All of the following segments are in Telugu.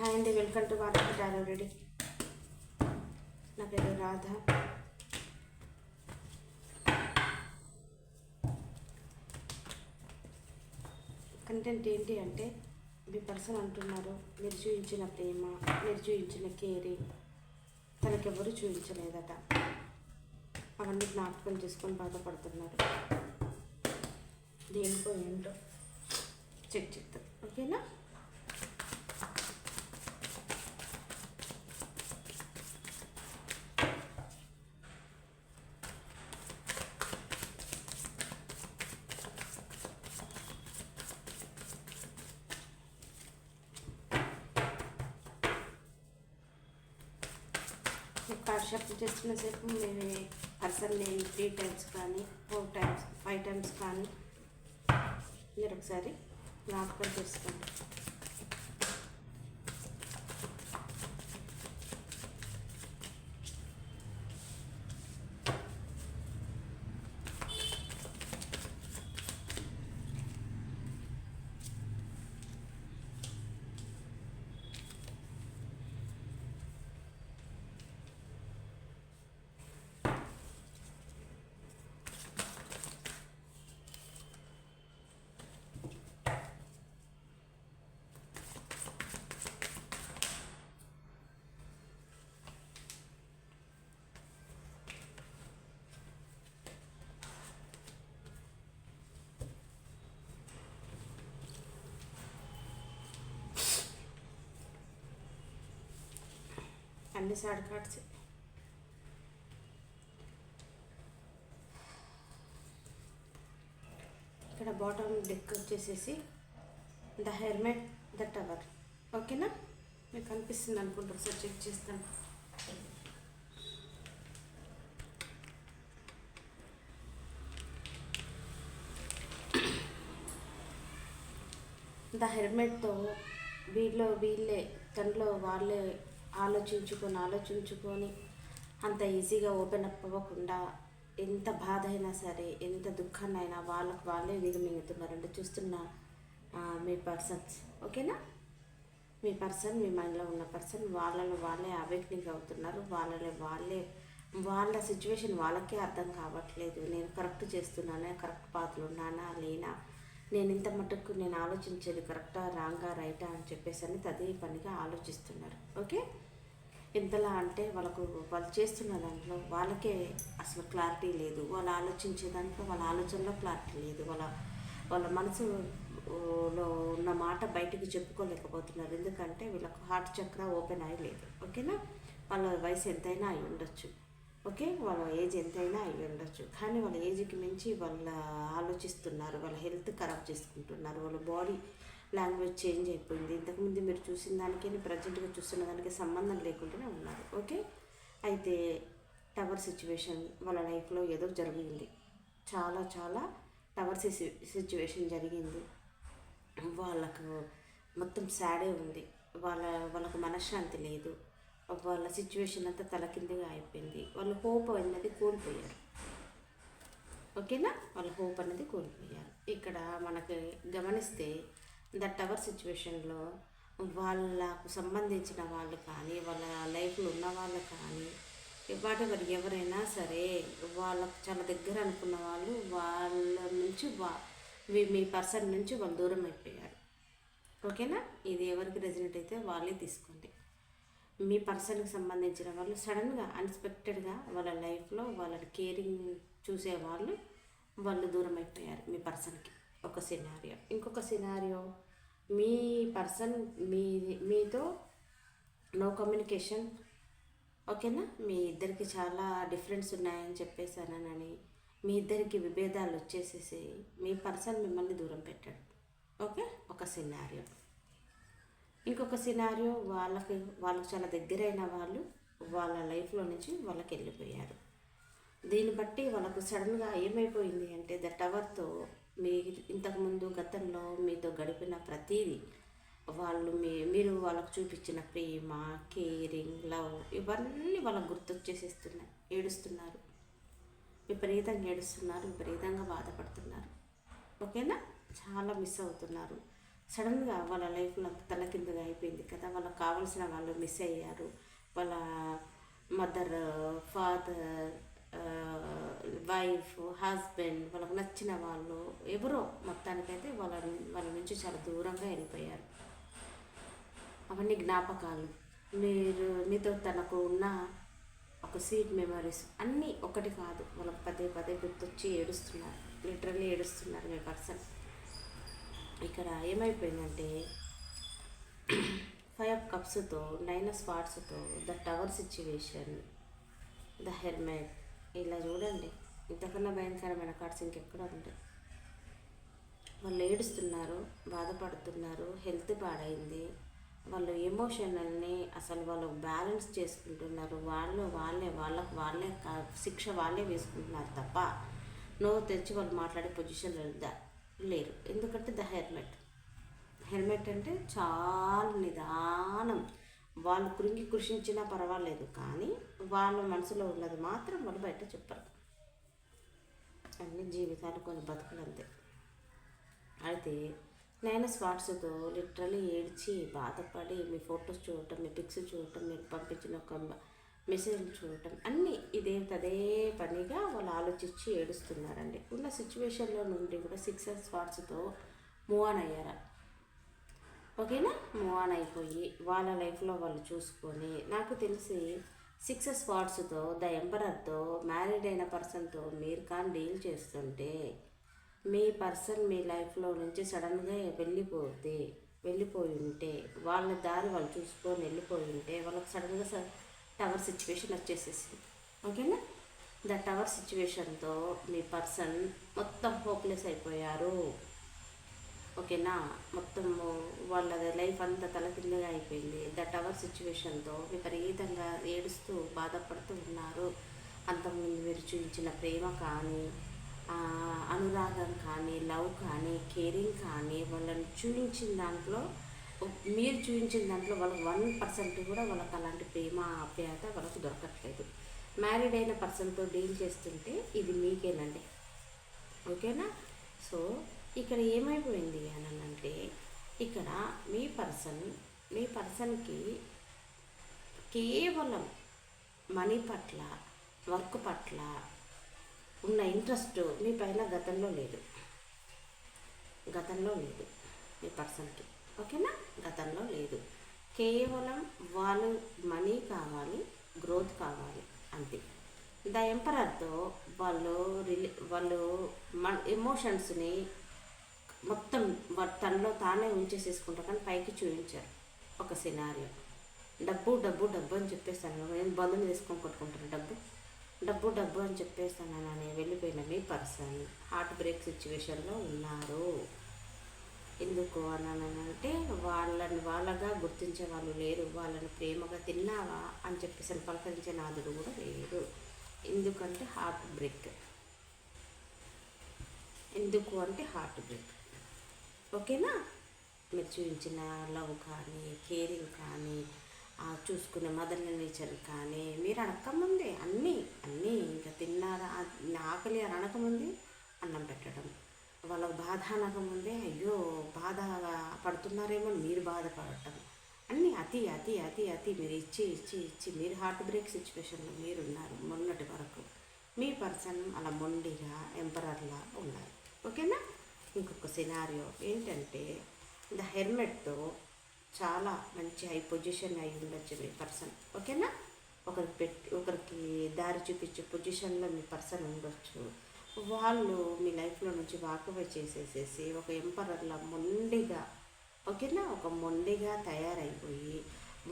హాయ్ అండి, వెల్కమ్ టు వార్తకి టారో రెడీ. నా పేరు రాధ. కంటెంట్ ఏంటి అంటే, మీ పర్సన్ అంటున్నారు మీరు చూపించిన ప్రేమ, మీరు చూపించిన కేరింగ్ తనకెవరు చూపించలేదట. అవన్నీ జ్ఞాపకం చేసుకొని బాధపడుతున్నారు. దేనికో ఏంటో చెక్ చేద్దాం, ఓకేనా? కార్డ్ షఫల్ చేస్తున్న సేపు మేము పర్సన్ నేమ్ 3 times కానీ 4 times 5 times కానీ మీరు ఒకసారి జ్ఞాపకం చేసుకోండి. అన్ని సాడ్ కార్డ్స్. ఇక్కడ బాటమ్ డెక్ వచ్చేసేసి ద హెర్మెట్, ద టవర్. ఓకేనా? మీకు కనిపిస్తుంది అనుకుంటారు, సార్ చెక్ చేస్తాను. ద హెర్మెట్తో వీళ్ళే తనలో వాళ్ళే ఆలోచించుకొని అంత ఈజీగా ఓపెన్ అప్ అవ్వకుండా ఎంత బాధ అయినా సరే, ఎంత దుఃఖాన్ని అయినా వాళ్ళకు వాళ్ళే దిగమింగుతున్నారంటే చూస్తున్న మీ పర్సన్స్. ఓకేనా? మీ పర్సన్, మీ మైండ్లో ఉన్న పర్సన్ వాళ్ళలో వాళ్ళే అవేక్నింగ్ అవుతున్నారు. వాళ్ళ సిచ్యువేషన్ వాళ్ళకే అర్థం కావట్లేదు. నేను కరెక్ట్ చేస్తున్నానా, కరెక్ట్ పాత్రలో ఉన్నానా లేనా, నేను ఇంత మటుకు నేను ఆలోచించేది కరెక్టా రాంగా రైటా అని చెప్పేసి అని అదే పనిగా ఆలోచిస్తున్నారు. ఓకే? ఎంతలా అంటే వాళ్ళు చేస్తున్న దాంట్లో వాళ్ళకే అసలు క్లారిటీ లేదు. వాళ్ళు ఆలోచించే దాంట్లో వాళ్ళ ఆలోచనలో క్లారిటీ లేదు. వాళ్ళ మనసులో ఉన్న మాట బయటికి చెప్పుకోలేకపోతున్నారు. ఎందుకంటే వీళ్ళకు హార్ట్ చక్ర ఓపెన్ అయ్యలేదు. ఓకేనా? వాళ్ళ వయసు ఎంతైనా అయి ఉండొచ్చు. ఓకే, వాళ్ళ ఏజ్ ఎంతైనా అయి ఉండొచ్చు. కానీ వాళ్ళ ఏజ్కి మించి ఆలోచిస్తున్నారు. వాళ్ళ హెల్త్ ఖరాబ్ చేసుకుంటున్నారు. వాళ్ళ బాడీ లాంగ్వేజ్ చేంజ్ అయిపోయింది. ఇంతకుముందు మీరు చూసిన దానికి ప్రజెంట్గా చూస్తున్న దానికి సంబంధం లేకుండానే ఉన్నారు. ఓకే, అయితే టవర్ సిచ్యువేషన్ వాళ్ళ లైఫ్లో ఏదో జరిగింది. చాలా టవర్ సిచ్యువేషన్ జరిగింది. వాళ్ళకు మొత్తం సాడే ఉంది. వాళ్ళకు మనశ్శాంతి లేదు. వాళ్ళ సిచ్యువేషన్ అంతా తలకిందుగా అయిపోయింది. వాళ్ళు హోప్ అనేది కోల్పోయారు. ఓకేనా? వాళ్ళ హోప్ అనేది కోల్పోయారు. ఇక్కడ మనకి గమనిస్తే ద టవర్ సిచ్యువేషన్లో వాళ్ళకు సంబంధించిన వాళ్ళు కానీ, వాళ్ళ లైఫ్లో ఉన్న వాళ్ళు కానీ, వాటెవర్ ఎవరైనా సరే వాళ్ళకు చాలా దగ్గర అనుకున్న వాళ్ళు వాళ్ళ నుంచి మీ పర్సన్ నుంచి వాళ్ళు దూరం అయిపోయారు. ఓకేనా? ఇది ఎవరికి రెజినేట్ అయితే వాళ్ళే తీసుకోండి. మీ పర్సన్కి సంబంధించిన వాళ్ళు సడన్గా అన్ఎక్స్పెక్టెడ్గా వాళ్ళ లైఫ్లో వాళ్ళని కేరింగ్ చూసే వాళ్ళు దూరం అయిపోయారు మీ పర్సన్కి. ఒక సినారియో. ఇంకొక సినారియో, మీ పర్సన్ మీతో నో కమ్యూనికేషన్. ఓకేనా? మీ ఇద్దరికి చాలా డిఫరెన్స్ ఉన్నాయని చెప్పేసానని మీ ఇద్దరికి విభేదాలు వచ్చేసేసి మీ పర్సన్ మిమ్మల్ని దూరం పెట్టాడు. ఓకే, ఒక సినారియో. ఇంకొక సినారియో, వాళ్ళకు చాలా దగ్గరైన వాళ్ళు వాళ్ళ లైఫ్లో నుంచి వాళ్ళకి వెళ్ళిపోయారు. దీన్ని బట్టి వాళ్ళకు సడన్గా ఏమైపోయింది అంటే ద టవర్తో ఇంతకుముందు గతంలో మీతో గడిపిన ప్రతీది మీరు వాళ్ళకు చూపించిన ప్రేమ, కేరింగ్, లవ్ ఇవన్నీ వాళ్ళకు గుర్తొచ్చేసేస్తున్నాయి. ఏడుస్తున్నారు, విపరీతంగా బాధపడుతున్నారు. ఓకేనా? చాలా మిస్ అవుతున్నారు. సడన్గా వాళ్ళ లైఫ్లో తలకిందుగా అయిపోయింది కదా, వాళ్ళకి కావాల్సిన వాళ్ళు మిస్ అయ్యారు. వాళ్ళ మదర్, ఫాదర్, వైఫ్, హస్బెండ్, వాళ్ళకి నచ్చిన వాళ్ళు ఎవరో మొత్తానికైతే వాళ్ళ నుంచి చాలా దూరంగా వెళ్ళిపోయారు. అవన్నీ జ్ఞాపకాలు. మీతో తనకు ఉన్న ఒక స్వీట్ మెమరీస్ అన్నీ ఒకటి కాదు, వాళ్ళకి పదే పదే గుర్తొచ్చి ఏడుస్తున్నారు, లిటరల్లీ ఏడుస్తున్నారు మీ పర్సన్. ఇక్కడ ఏమైపోయిందంటే 5 of Cupsతో 9 of Swordsతో the tower situation, the hermit. ఇలా చూడండి, ఇంతకన్నా భయంకరమైన కార్డ్స్ ఇంకెక్కడ ఉంటాయి. వాళ్ళు ఏడుస్తున్నారు, బాధపడుతున్నారు, హెల్త్ పాడైంది, వాళ్ళు ఎమోషనల్ని అసలు వాళ్ళు బ్యాలెన్స్ చేసుకుంటున్నారు. వాళ్ళే శిక్ష వాళ్ళే వేసుకుంటున్నారు తప్ప నోరు తెచ్చి వాళ్ళు మాట్లాడే పొజిషన్లో లేరు. ఎందుకంటే ద హెల్మెట్ అంటే చాలా నిదానం. వాళ్ళు కృషించినా పర్వాలేదు, కానీ వాళ్ళ మనసులో ఉన్నది మాత్రం వాళ్ళు బయట చెప్పరు. అన్ని జీవితాలు కొన్ని బతుకులంతే. అయితే 9 స్పాట్స్తో లిటరలీ ఏడ్చి బాధపడి మీ ఫొటోస్ చూడటం, మీ పిక్స్ చూడటం, మీరు పంపించిన ఒక మెసేజ్లు చూడటం, అన్నీ అదే పనిగా వాళ్ళు ఆలోచించి ఏడుస్తున్నారండి. ఉన్న సిచ్యువేషన్లో నుండి కూడా 6 స్పాట్స్తో మూవ్ ఆన్ అయ్యారా? ఓకేనా? మూవ్ ఆన్ అయిపోయి వాళ్ళ లైఫ్లో వాళ్ళు చూసుకొని, నాకు తెలిసి 6 స్పాట్స్తో ద ఎంపరర్తో మ్యారీడ్ అయిన పర్సన్తో మీరు కానీ డీల్ చేస్తుంటే మీ పర్సన్ మీ లైఫ్లో నుంచి సడన్గా వెళ్ళిపోయి ఉంటే, వాళ్ళ దారి వాళ్ళు చూసుకొని వెళ్ళిపోయి ఉంటే, వాళ్ళకి సడన్గా టవర్ సిచ్యువేషన్ వచ్చేసేసింది. ఓకేనా? ద టవర్ సిచ్యువేషన్తో మీ పర్సన్ మొత్తం హోప్లెస్ అయిపోయారు. ఓకేనా? మొత్తం వాళ్ళ లైఫ్ అంతా తలకిందుగా అయిపోయింది. ద టవర్ సిచ్యువేషన్తో విపరీతంగా ఏడుస్తూ బాధపడుతూ ఉన్నారు. అంతకుముందు మీరు చూపించిన ప్రేమ కానీ, అనురాగం కానీ, లవ్ కానీ, కేరింగ్ కానీ, వాళ్ళని చూపించిన దాంట్లో, మీరు చూపించిన దాంట్లో వాళ్ళకి 1% కూడా వాళ్ళకి అలాంటి ప్రేమ ఆప్యాయత వాళ్ళకు దొరకట్లేదు. మ్యారీడ్ అయిన పర్సన్తో డీల్ చేస్తుంటే ఇది మీకేనండి. ఓకేనా? సో ఇక్కడ ఏమైపోయింది అని అంటే, ఇక్కడ మీ పర్సన్కి కేవలం మనీ పట్ల, వర్క్ పట్ల ఉన్న ఇంట్రెస్ట్ మీ పైన గతంలో లేదు మీ పర్సన్కి. ఓకేనా? గతంలో లేదు. కేవలం వాళ్ళు మనీ కావాలి, గ్రోత్ కావాలి, అంతే. ద ఎంపరర్తో వాళ్ళు ఎమోషన్స్ని మొత్తం తనలో తానే ఉంచేసేసుకుంటారు, కానీ పైకి చూపించారు. ఒక సినారియో, డబ్బు అని చెప్పేస్తాను, నేను బంధువులు తీసుకొని కొట్టుకుంటాను, డబ్బు అని చెప్పేస్తానని వెళ్ళిపోయిన మీ పర్సన్ హార్ట్ బ్రేక్ సిచ్యువేషన్లో ఉన్నారు. ఎందుకు అన్నానంటే, వాళ్ళగా గుర్తించే వాళ్ళు లేరు. వాళ్ళని ప్రేమగా తిన్నావా అని చెప్పేసి పలకరించే నాదుడు కూడా లేరు. ఎందుకంటే హార్ట్ బ్రేక్. ఓకేనా? మీరు చూపించిన లవ్ కానీ, కేరింగ్ కానీ, చూసుకునే మదర్ని నేచర్ కానీ, మీరు అడగకముందే అన్నీ ఇంకా తిన్నారా, ఆకలి అని అనకముందే అన్నం పెట్టడం, వాళ్ళకు బాధ అనకముందే అయ్యో బాధ పడుతున్నారేమో మీరు బాధపడటం, అన్నీ అతి మీరు ఇచ్చి మీరు హార్ట్ బ్రేక్ సిచ్యువేషన్లో మీరున్నారు. మొన్నటి వరకు మీ పర్సన్ అలా మొండిగా ఎంపరర్లా ఉన్నారు. ఓకేనా? ఇంకొక సినారియో ఏంటంటే, ద హెర్మెట్తో చాలా మంచి హై పొజిషన్ అయి ఉండొచ్చు మీ పర్సన్. ఓకేనా? ఒకరికి దారి చూపించే పొజిషన్లో మీ పర్సన్ ఉండొచ్చు. వాళ్ళు మీ లైఫ్లో నుంచి వాకవే చేసేసేసి ఒక ఎంపరర్లా మొండిగా, ఓకేనా, ఒక మొండిగా తయారైపోయి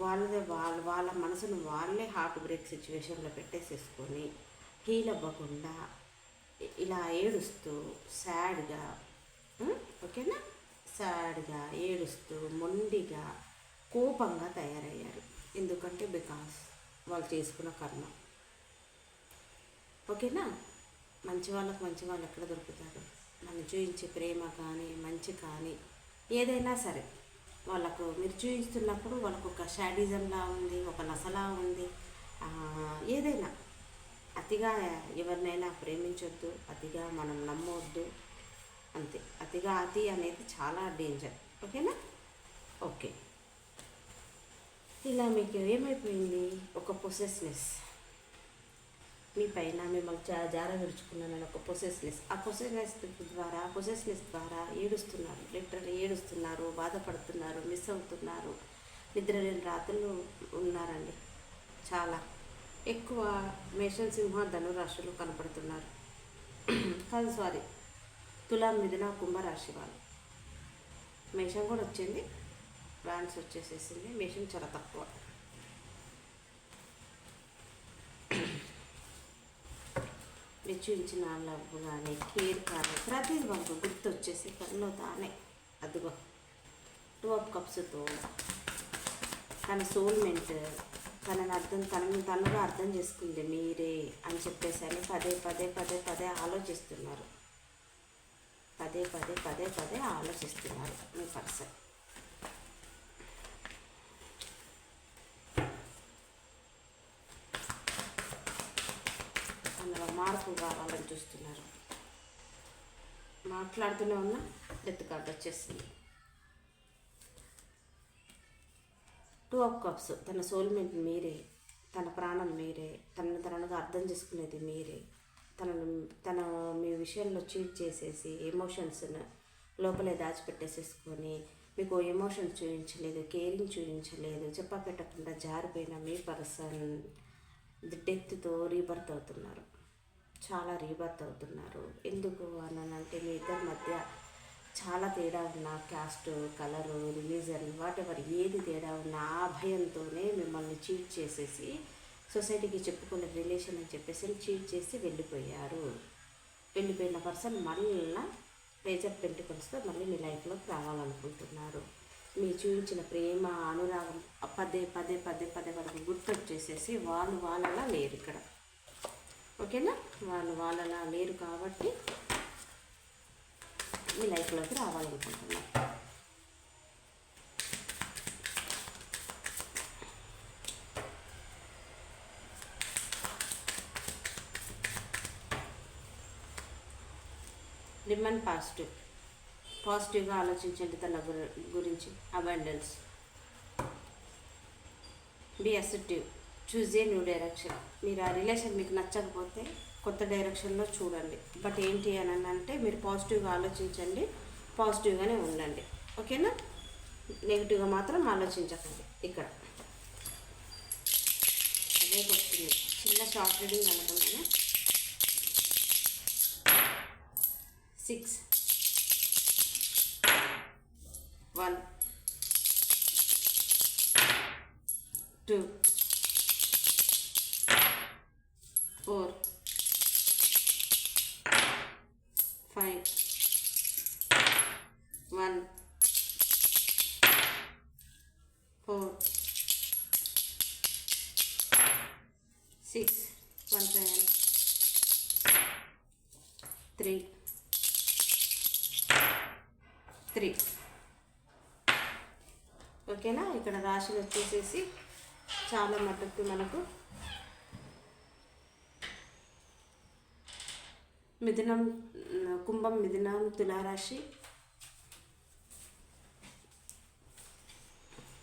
వాళ్ళ మనసును వాళ్ళే హార్ట్ బ్రేక్ సిచ్యువేషన్లో పెట్టేసేసుకొని హీల్ అవ్వకుండా ఇలా ఏడుస్తూ సాడ్గా, ఓకేనా, సాడ్గా ఏడుస్తూ మొండిగా కోపంగా తయారయ్యారు. ఎందుకంటే బికాస్ వాళ్ళు చేసుకున్న కర్మ. ఓకేనా? మంచి వాళ్ళు ఎక్కడ దొరుకుతారు? మనం చూపించే ప్రేమ కానీ, మంచి కానీ, ఏదైనా సరే వాళ్ళకు మీరు చూపిస్తున్నప్పుడు వాళ్ళకు ఒక షాడిజంలా ఉంది, ఒక నసలా ఉంది. ఏదైనా అతిగా ఎవరినైనా ప్రేమించొద్దు, అతిగా మనం నమ్మవద్దు, అంతే. అతి అనేది చాలా డేంజర్. ఓకేనా? ఓకే. ఇలా మీకు ఏమైపోయింది? ఒక పొసెస్నెస్ మీ పైన మిమ్మల్ని జార విడుచుకున్నానని ఒక పొసెస్నెస్. ఆ పొసెస్నెస్ ద్వారా ఏడుస్తున్నారు, లిటరల్లీ ఏడుస్తున్నారు, బాధపడుతున్నారు, మిస్ అవుతున్నారు, నిద్ర లేని రాత్రులు ఉన్నారండి. చాలా ఎక్కువ మేషం, సింహ, ధనురాశులు కనపడుతున్నారు. కాదు, సారీ, తులా, మిథున, కుంభరాశి వాళ్ళు. మేషం కూడా వచ్చింది, బ్యాన్స్ వచ్చేసేసింది. మేషం చాలా తక్కువ. చూపించిన లవ్ కానీ కేర్ కానీ ప్రతిదీ మనకు గుర్తు వచ్చేసి తనలో తానే అదిగో 2 ఆఫ్ కప్స్తో తన సోల్మెంట్ తనగా అర్థం చేసుకుంది మీరే అని చెప్పేసి అని పదే ఆలోచిస్తున్నారు. పదే ఆలోచిస్తున్నారు మీ పర్సన్. అందులో మార్పు కావాలని చూస్తున్నారు. మాట్లాడుతూనే ఉన్న డెత్ కార్డ్ వచ్చేసింది. 2 ఆఫ్ కప్స్. తన సోల్మెంట్ మీరే, తన ప్రాణం మీరే, తనగా అర్థం చేసుకునేది మీరే. తన మీ విషయంలో చీట్ చేసేసి ఎమోషన్స్ను లోపలే దాచిపెట్టేసేసుకొని మీకు ఎమోషన్స్ చూపించలేదు, కేరింగ్ చూపించలేదు, చెప్పా పెట్టకుండా జారిపోయిన మీ పర్సన్ డెత్తో రీబర్త్ అవుతున్నారు. చాలా రీబర్త్ అవుతున్నారు. ఎందుకు అనంటే మీ ఇద్దరి మధ్య చాలా తేడా ఉన్న క్యాస్ట్, కలరు, రిలీజన్, వాటెవర్ ఏది తేడా ఉన్నా ఆ భయంతోనే మిమ్మల్ని చీట్ చేసేసి సొసైటీకి చెప్పుకునే రిలేషన్ అని చెప్పేసి చీట్ చేసి వెళ్ళిపోయారు. వెళ్ళిపోయిన పర్సన్ మళ్ళీ పేజ్ ఆఫ్ పెంటికల్స్తో మళ్ళీ మీ లైఫ్లోకి రావాలనుకుంటున్నారు. మీ చూపించిన ప్రేమ, అనురాగం పదే వాళ్ళకి గుర్తొచ్చేసేసి వాళ్ళలా లేరు ఇక్కడ. ఓకేనా? వాళ్ళలా లేరు కాబట్టి మీ లైఫ్లోకి రావాలనుకుంటున్నారు. రిమైన్ పాజిటివ్గా ఆలోచించండి తన గురించి. Abundance. Be acceptive. Choose a new direction. మీరు ఆ రిలేషన్ మీకు నచ్చకపోతే కొత్త డైరెక్షన్లో చూడండి. బట్ ఏంటి అని అంటే మీరు పాజిటివ్గా ఆలోచించండి, పాజిటివ్గానే ఉండండి. ఓకేనా? నెగిటివ్గా మాత్రం ఆలోచించకండి. ఇక్కడ అదే వస్తుంది. చిన్న షార్ట్ రీడింగ్ అనుకుంటున్నాను. 6 1 2 4 5 1 4 6 1 7 3 3. ఓకేనా? ఇక్కడ రాశులు వచ్చేసేసి చాలా మటుకు మనకు మిథునం, కుంభం, మిథునం, తులారాశి,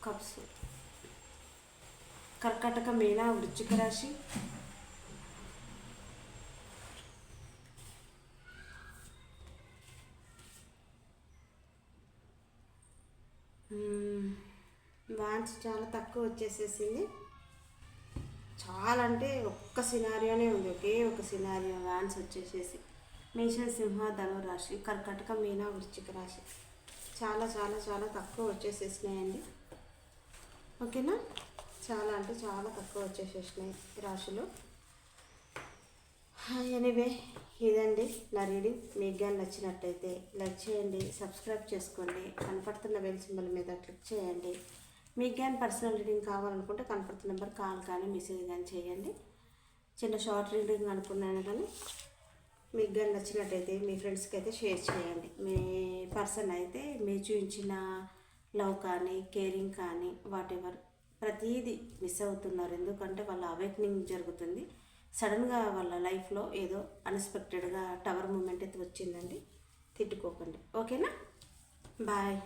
కప్స్, కర్కాటక, మీన, వృశ్చిక రాశి, వాన్స్ చాలా తక్కువ వచ్చేసేసింది. చాలా అంటే ఒక్క సినారియోనే ఉంది, ఒకే ఒక సినారియో వాన్స్ వచ్చేసేసి మేషం, సింహ, ధను రాశి, కర్కాటక, మీన, వృశ్చిక రాశి చాలా తక్కువ వచ్చేసేసినాయండి. ఓకేనా? చాలా అంటే చాలా తక్కువ వచ్చేసేసినాయి రాశులు. ఎనీవే, ఇదండి నా రీడింగ్. మీకు కానీ నచ్చినట్టయితే లైక్ చేయండి, సబ్స్క్రైబ్ చేసుకోండి, కనపడుతున్న బెల్ సింబల్ మీద క్లిక్ చేయండి. మీకు కానీ పర్సనల్ రీడింగ్ కావాలనుకుంటే కనపడుతున్న నెంబర్ కాల్ కానీ మెసేజ్ కానీ చేయండి. చిన్న షార్ట్ రీడింగ్ అనుకున్నాను కానీ మీకు కానీ నచ్చినట్టయితే మీ ఫ్రెండ్స్కి అయితే షేర్ చేయండి. మీ పర్సన్ అయితే మీరు చూపించిన లవ్ కానీ కేరింగ్ కానీ వాటెవర్ ప్రతీది మిస్ అవుతున్నారు. ఎందుకంటే వాళ్ళ అవేక్నింగ్ జరుగుతుంది. సడన్గా వాళ్ళ లైఫ్లో ఏదో అన్ఎక్స్పెక్టెడ్గా టవర్ మూమెంట్ అయితే వచ్చిందండి. తిట్టుకోకండి. ఓకేనా? బాయ్.